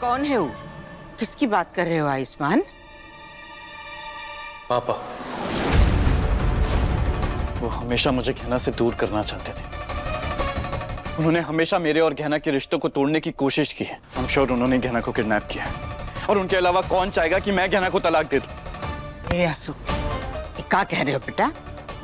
कौन है वो? किसकी बात कर रहे हो आयुष्मान? पापा। वो हमेशा मुझे गहना से दूर करना चाहते थे। उन्होंने हमेशा मेरे और गहना के रिश्तों को तोड़ने की कोशिश की है। I'm sure उन्होंने गहना को किडनैप किया है। और उनके अलावा कौन चाहेगा कि मैं गहना को तलाक दे दूं? ये आंसू, ये क्या कह रहे हो बेटा?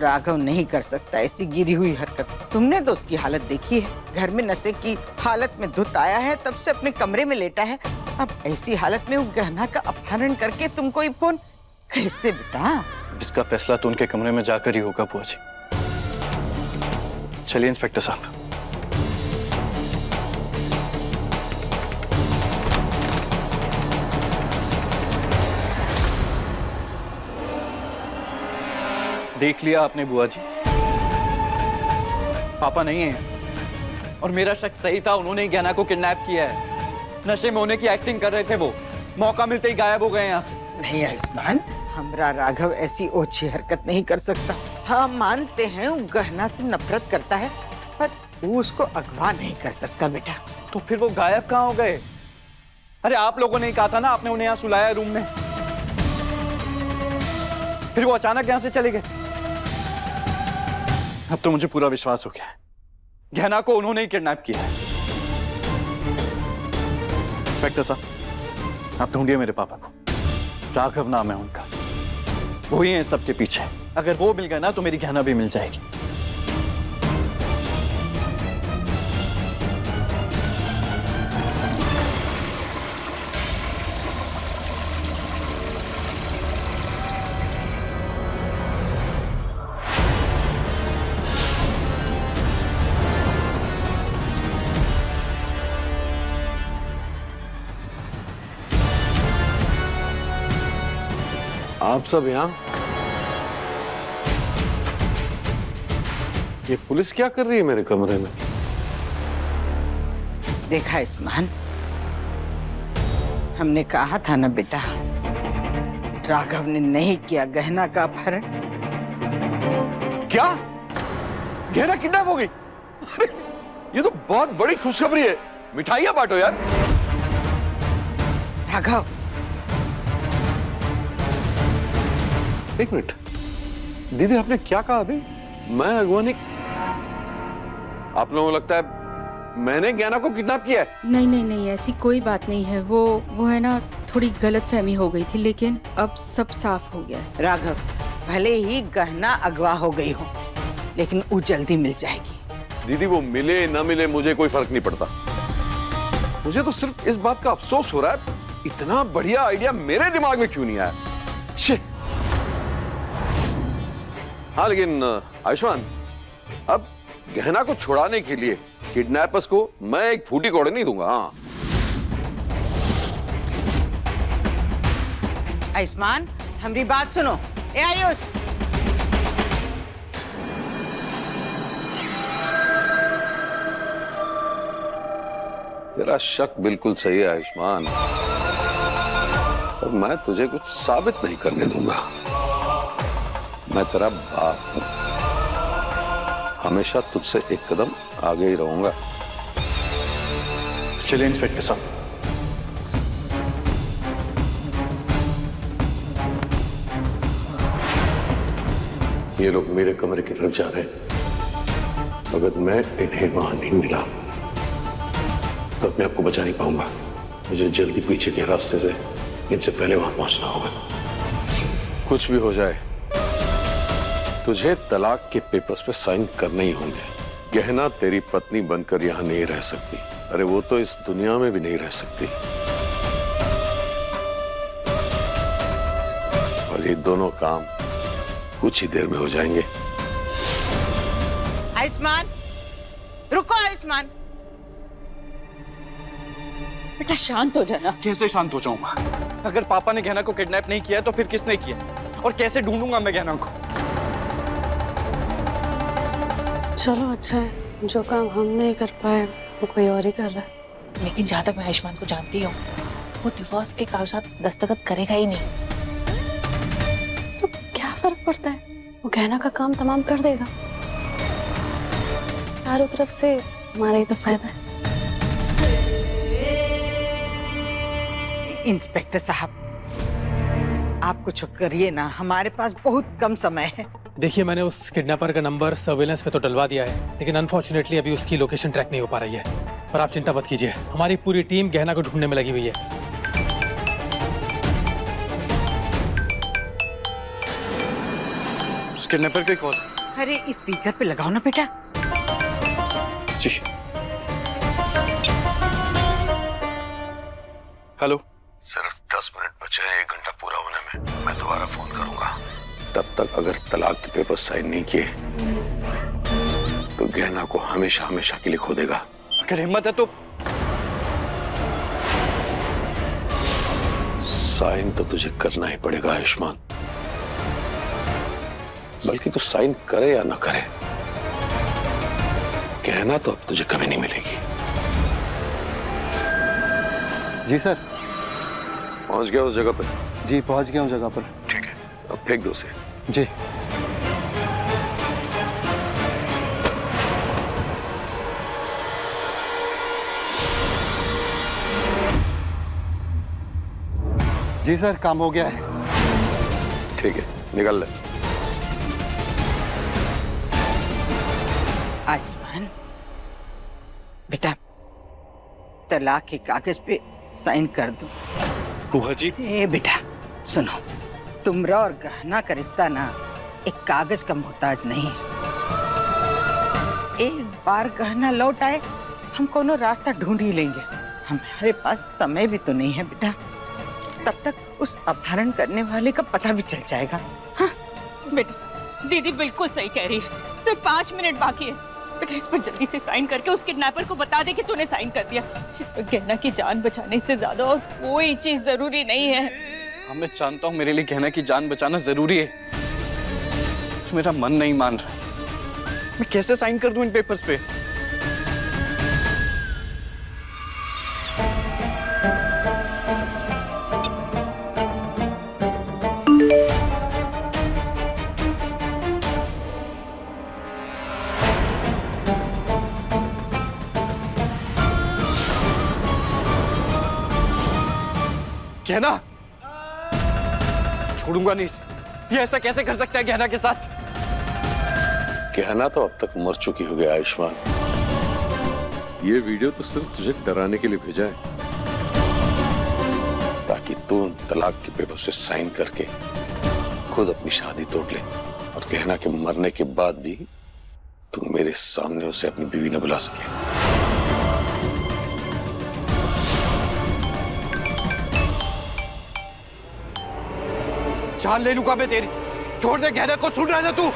राघव नहीं कर सकता ऐसी गिरी हुई हरकत। तुमने तो उसकी हालत देखी है, घर में नशे की हालत में धुत आया है, तब से अपने कमरे में लेटा है। अब ऐसी हालत में वो गहना का अपहरण करके तुमको ही फोन कैसे बेटा? इसका फैसला तो उनके कमरे में जाकर ही होगा बुआ जी। चलिए इंस्पेक्टर साहब। देख लिया आपने बुआ जी, पापा नहीं है और मेरा शक सही था। उन्होंने ही गहना को किडनैप किया है। नशे में होने की एक्टिंग कर रहे थे वो, मौका मिलते ही गायब हो गए यहाँ से। नहीं आयुष्मान, हमरा राघव ऐसी ओछी हरकत नहीं कर सकता। हाँ मानते हैं वो गहना से नफरत करता है, पर वो उसको अगवा नहीं कर सकता बेटा। तो फिर वो गायब कहाँ हो गए? अरे आप लोगों ने ही कहा था ना, आपने उन्हें यहाँ सुलाया रूम में, फिर वो अचानक यहाँ से चले गए। अब तो मुझे पूरा विश्वास हो गया है, गहना को उन्होंने ही किडनैप किया है। इंस्पेक्टर साहब, आप ढूंढिए मेरे पापा को। राघव नाम है उनका, वो ही है सबके पीछे। अगर वो मिल गए ना तो मेरी गहना भी मिल जाएगी। आप सब यहाँ? ये पुलिस क्या कर रही है मेरे कमरे में? देखा आयुष्मान, हमने कहा था ना बेटा, राघव ने नहीं किया गहना का अपहरण। क्या? गहना किडनैप हो गई? अरे ये तो बहुत बड़ी खुशखबरी है। मिठाइयां बांटो यार। राघव, एक मिनट, दीदी आपने क्या कहा अभी? मैं अगवानी? आप लोगों को लगता है मैंने गहना को किडनैप किया है? नहीं नहीं नहीं, ऐसी कोई बात नहीं है। वो है ना, थोड़ी गलतफहमी हो गई थी, लेकिन अब सब साफ हो गया है। राघव, भले ही गहना अगवा हो गई हो, लेकिन वो जल्दी मिल जाएगी। दीदी वो मिले ना मिले मुझे कोई फर्क नहीं पड़ता। मुझे तो सिर्फ इस बात का अफसोस हो रहा है, इतना बढ़िया आइडिया मेरे दिमाग में क्यों नहीं आया। शिट। हाँ लेकिन आयुष्मान, अब गहना को छुड़ाने के लिए किडनैपर्स को मैं एक फूटी कौड़ी नहीं दूंगा। हाँ आयुष्मान, हमारी बात सुनो। ए आयुष, तेरा शक बिल्कुल सही है आयुष्मान, और मैं तुझे कुछ साबित नहीं करने दूंगा। मैं तेरा बाप हूं, हमेशा तुझसे एक कदम आगे ही रहूंगा। चलिए इंस्पेक्टर साहब। ये लोग मेरे कमरे की तरफ जा रहे हैं। अगर मैं इन्हें वहां नहीं मिला तो अपने आप को बचा नहीं पाऊंगा। मुझे जल्दी पीछे के रास्ते से इनसे पहले वहां पहुंचना होगा। कुछ भी हो जाए, तुझे तलाक के पेपर्स पे साइन करने ही होंगे। गहना तेरी पत्नी बनकर यहां नहीं रह सकती। अरे वो तो इस दुनिया में भी नहीं रह सकती। और ये दोनों काम कुछ ही देर में हो जाएंगे। आयुष्मान, रुको आयुष्मान। बेटा शांत हो जाना। कैसे शांत हो जाऊंगा? अगर पापा ने गहना को किडनैप नहीं किया तो फिर किसने किया? और कैसे ढूंढूंगा मैं गहना को? चलो अच्छा है, जो काम हम नहीं कर पाए वो कोई और ही कर रहा है। लेकिन जहाँ तक मैं आयुष्मान को जानती हूँ, वो डिवोर्स के कागजात दस्तखत करेगा ही नहीं। तो क्या फर्क पड़ता है, वो गहना का काम तमाम कर देगा। चारों तरफ से हमारा ही तो फायदा है। इंस्पेक्टर साहब, आप कुछ करिए ना, हमारे पास बहुत कम समय है। देखिए, मैंने उस किडनैपर का नंबर सर्वेलेंस पे तो डलवा दिया है, लेकिन अनफॉर्चुनेटली अभी उसकी लोकेशन ट्रैक नहीं हो पा रही है। पर आप चिंता मत कीजिए, हमारी पूरी टीम गहना को ढूंढने में लगी हुई है। किडनैपर की कॉल। अरे स्पीकर पे लगाओ ना बेटा। जी। हेलो। सिर्फ 10 मिनट बचे हैं 1 घंटा पूरा होने में। मैं दोबारा फोन करूंगा। तब तक अगर तलाक के पेपर साइन नहीं किए तो गहना को हमेशा हमेशा के लिए खो देगा। अगर हिम्मत है तो साइन तो तुझे करना ही पड़ेगा आयुष्मान, बल्कि तू साइन करे या ना करे, गहना तो अब तुझे कभी नहीं मिलेगी। जी सर। पहुंच गया उस जगह पर? जी पहुंच गया हूँ जगह पर। ठीक है, अब फेंक दो उसे। जी। जी सर, काम हो गया है। ठीक है, निकल ले। आयुष्मान बेटा, तलाक के कागज पे साइन कर दो। बुआ जी। ए बेटा सुनो, तुमरा और गहना का रिश्ता ना एक कागज का मोहताज नहीं है। एक बार गहना लौट आए, हम कोनो रास्ता ढूंढ ही लेंगे। हमारे पास समय भी तो नहीं है बेटा, तब तक उस अपहरण करने वाले का पता भी चल जाएगा। हाँ? बेटा, दीदी बिल्कुल सही कह रही है। सिर्फ 5 मिनट बाकी है। बेटा, इस पर जल्दी से साइन करके उस किडनैपर को बता दे कि तूने साइन कर दिया। इस वक्त गहना की जान बचाने से ज्यादा और कोई चीज जरूरी नहीं है। हाँ, मैं जानता हूँ मेरे लिए गहना की जान बचाना जरूरी है। मेरा मन नहीं मान रहा। मैं कैसे साइन कर दूं इन पेपर्स पे? गहना छोड़ूंगा नहीं इसे। ये ऐसा कैसे कर सकता है गहना के साथ? गहना तो अब तक मर चुकी हो गया आयुष्मान। ये वीडियो तो सिर्फ तुझे डराने के लिए भेजा है, ताकि तू तलाक के पेपर से साइन करके खुद अपनी शादी तोड़ ले और गहना के मरने के बाद भी तू मेरे सामने उसे अपनी बीवी न बुला सके। जान ले लूंगा मैं तेरी। छोड़ दे गहना को। सुन रहा है ना तू?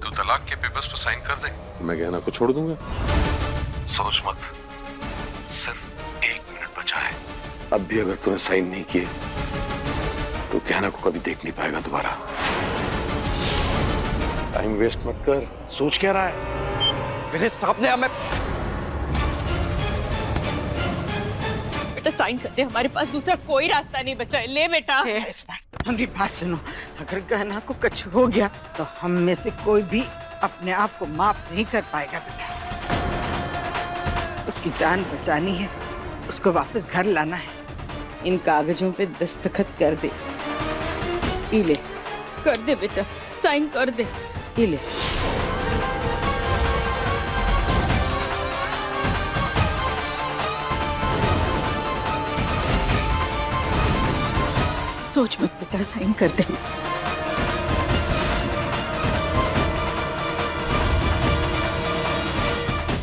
तू तलाक के पेपर्स पर साइन कर दे, मैं गहना को छोड़ दूंगा। सोच मत, सिर्फ 1 मिनट बचा है। अब भी अगर तूने साइन नहीं किए तो गहना को कभी देख नहीं पाएगा दोबारा। टाइम वेस्ट मत कर। सोच क्या रहा है? मेरे सामने आ। मैं बेटा साइन कर दे, हमारे पास दूसरा कोई रास्ता नहीं बचा है। ले बेटा। हमारी बात सुनो, अगर गहना को कुछ हो गया तो हम में से कोई भी अपने आप को माफ नहीं कर पाएगा बेटा। उसकी जान बचानी है, उसको वापस घर लाना है। इन कागजों पे दस्तखत कर दे। ये ले। कर दे बेटा, साइन कर दे। ये ले। सोच मत बेटा, साइन कर दे।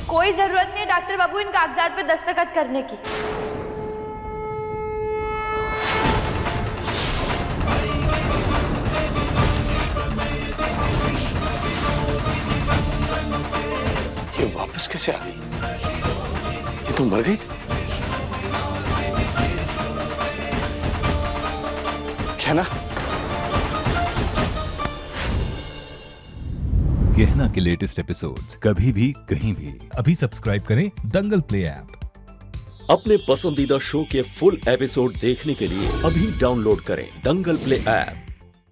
कोई जरूरत नहीं है डॉक्टर बाबू इन कागजात पे दस्तखत करने की। ये वापस कैसे आ गई? ये तो मर गई थी। गहना। गहना के लेटेस्ट एपिसोड्स कभी भी कहीं भी अभी सब्सक्राइब करें दंगल प्ले ऐप। अपने पसंदीदा शो के फुल एपिसोड देखने के लिए अभी डाउनलोड करें दंगल प्ले ऐप।